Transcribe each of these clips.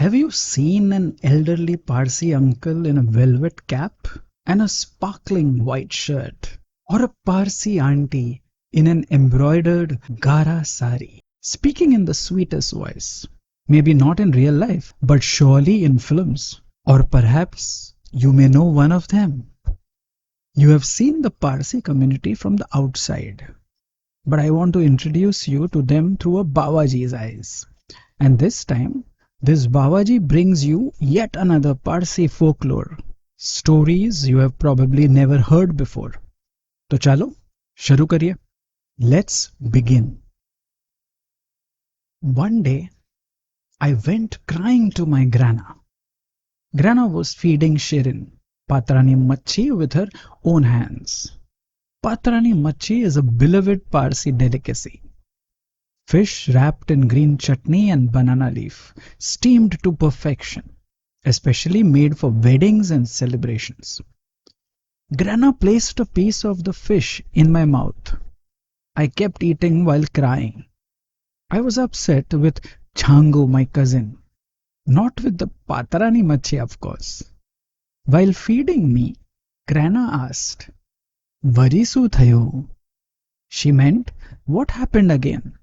Have you seen an elderly Parsi uncle in a velvet cap and a sparkling white shirt? Or a Parsi auntie in an embroidered Gara sari, speaking in the sweetest voice? Maybe not in real life, but surely in films. Or perhaps you may know one of them. You have seen the Parsi community from the outside, but I want to introduce you to them through a Babaji's eyes. And this time, this Babaji brings you yet another Parsi folklore, stories you have probably never heard before. तो चलो शुरू करिए. Let's begin. One day, I went crying to my Granna. Granna was feeding Shirin, Patrani Machi, with her own hands. Patrani Machi is a beloved Parsi delicacy. Fish wrapped in green chutney and banana leaf, steamed to perfection, especially made for weddings and celebrations. Granna placed a piece of the fish in my mouth. I kept eating while crying. I was upset with Changu, my cousin, not with the Patrani Machi, of course. While feeding me, Granna asked, "Varisu thayo?" She meant, what happened again?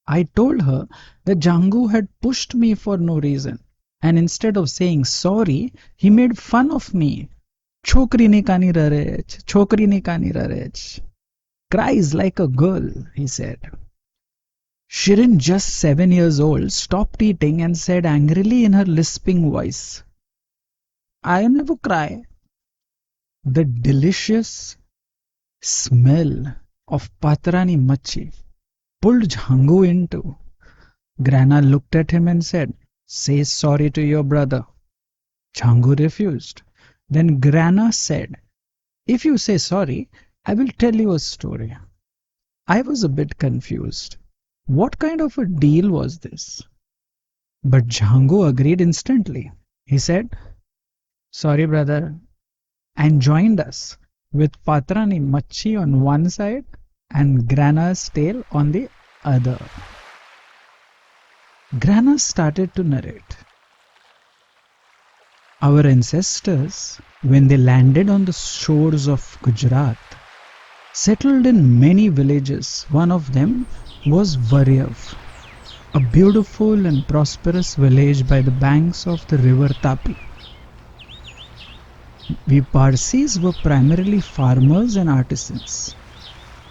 I told her that Jangu had pushed me for no reason, and instead of saying sorry, he made fun of me. Chokri ne kani rarech, chokri ne kani rarech. Cries like a girl, he said. Shirin, just 7 years old, stopped eating and said angrily in her lisping voice, "I never cry." The delicious smell of Patrani Machi pulled Jhangu into. Granna looked at him and said, "Say sorry to your brother." Jhangu refused. Then Granna said, "If you say sorry, I will tell you a story." I was a bit confused. What kind of a deal was this? But Jhangu agreed instantly. He said, "Sorry, brother," and joined us with Patrani Machi on one side and Granna's tail on the other. Granna started to narrate. Our ancestors, when they landed on the shores of Gujarat, settled in many villages. One of them was Variav, a beautiful and prosperous village by the banks of the river Tapi. We Parsis were primarily farmers and artisans.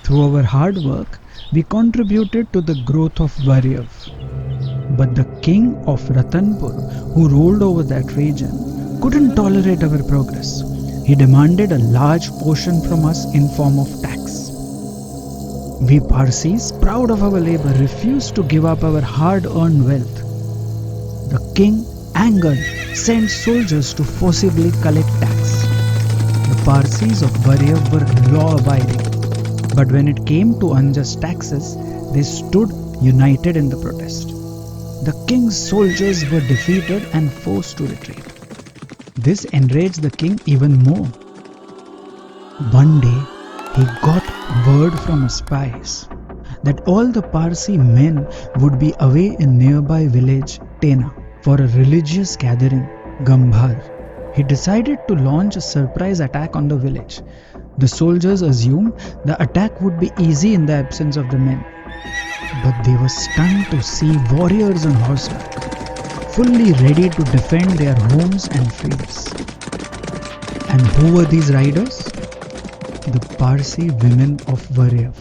Through our hard work, we contributed to the growth of Variav. But the king of Ratanpur, who ruled over that region, couldn't tolerate our progress. He demanded a large portion from us in form of tax. We Parsis, proud of our labor, refused to give up our hard-earned wealth. The king, angered, sent soldiers to forcibly collect tax. The Parsis of Variav were law-abiding. But when it came to unjust taxes, they stood united in the protest. The king's soldiers were defeated and forced to retreat. This enraged the king even more. One day, he got word from his spies that all the Parsi men would be away in nearby village Tena for a religious gathering, Gambhar. He decided to launch a surprise attack on the village. The soldiers assumed the attack would be easy in the absence of the men. But they were stunned to see warriors on horseback, fully ready to defend their homes and fields. And who were these riders? The Parsi women of Variav.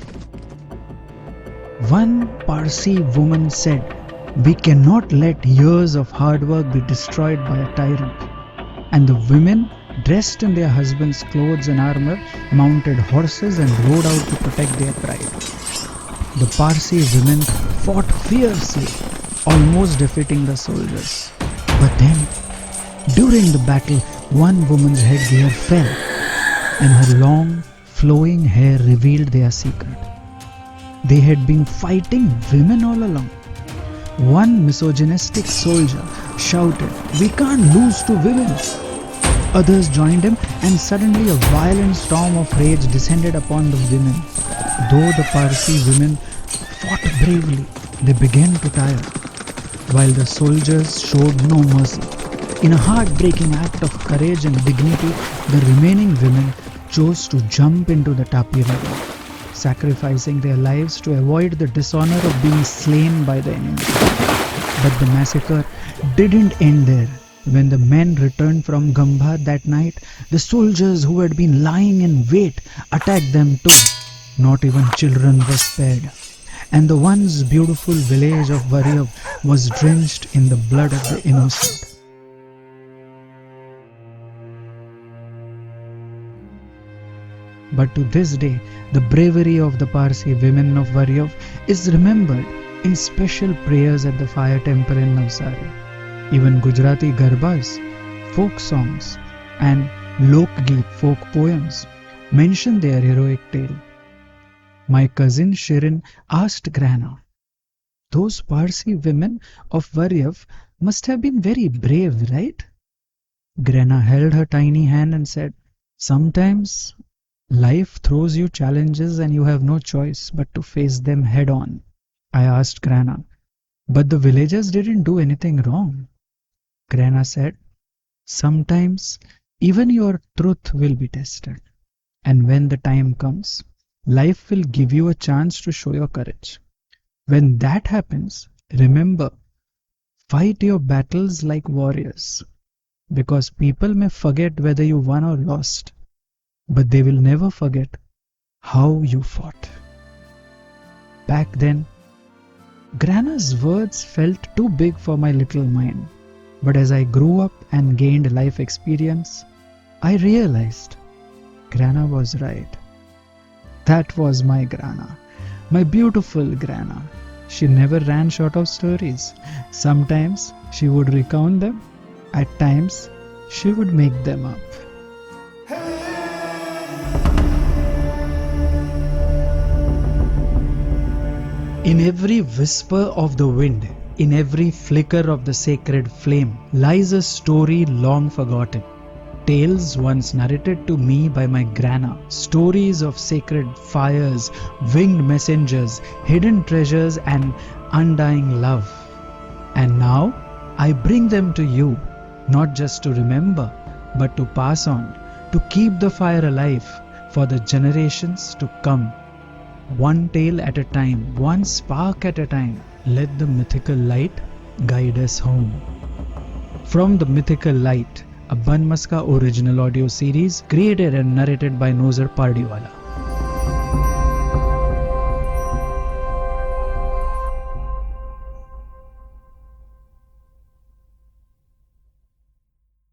One Parsi woman said, "We cannot let years of hard work be destroyed by a tyrant." And the women, dressed in their husbands' clothes and armor, mounted horses and rode out to protect their pride. The Parsi women fought fiercely, almost defeating the soldiers. But then, during the battle, one woman's headgear fell, and her long, flowing hair revealed their secret. They had been fighting women all along. One misogynistic soldier shouted, "We can't lose to women." Others joined him, and suddenly a violent storm of rage descended upon the women. Though the Parsi women fought bravely, they began to tire. while the soldiers showed no mercy. In a heartbreaking act of courage and dignity, the remaining women chose to jump into the Tapi river, sacrificing their lives to avoid the dishonor of being slain by the enemy. But the massacre didn't end there. When the men returned from Gamba that night, the soldiers who had been lying in wait attacked them too. Not even children were spared, and the once beautiful village of Variav was drenched in the blood of the innocent. But to this day, the bravery of the Parsi women of Variav is remembered in special prayers at the fire temple in Navsari. Even Gujarati garbas, folk songs, and Lokgeet folk poems mention their heroic tale. My cousin Shirin asked Granna, "Those Parsi women of Variav must have been very brave, right?" Granna held her tiny hand and said, "Sometimes life throws you challenges and you have no choice but to face them head on." I asked Granna, "But the villagers didn't do anything wrong." Granna said, "Sometimes even your truth will be tested. And when the time comes, life will give you a chance to show your courage. When that happens, remember, fight your battles like warriors. Because people may forget whether you won or lost, but they will never forget how you fought." Back then, Granna's words felt too big for my little mind. But as I grew up and gained life experience, I realized Granna was right. That was my Granna, my beautiful Granna. She never ran short of stories. Sometimes she would recount them, at times she would make them up. In every whisper of the wind, in every flicker of the sacred flame, lies a story long forgotten. Tales once narrated to me by my Granna, stories of sacred fires, winged messengers, hidden treasures, and undying love. And now I bring them to you, not just to remember, but to pass on, to keep the fire alive for the generations to come. One tale at a time, one spark at a time, let the mythical light guide us home. From the Mythical Light, a Banmaska original audio series created and narrated by Nozer Pardiwala.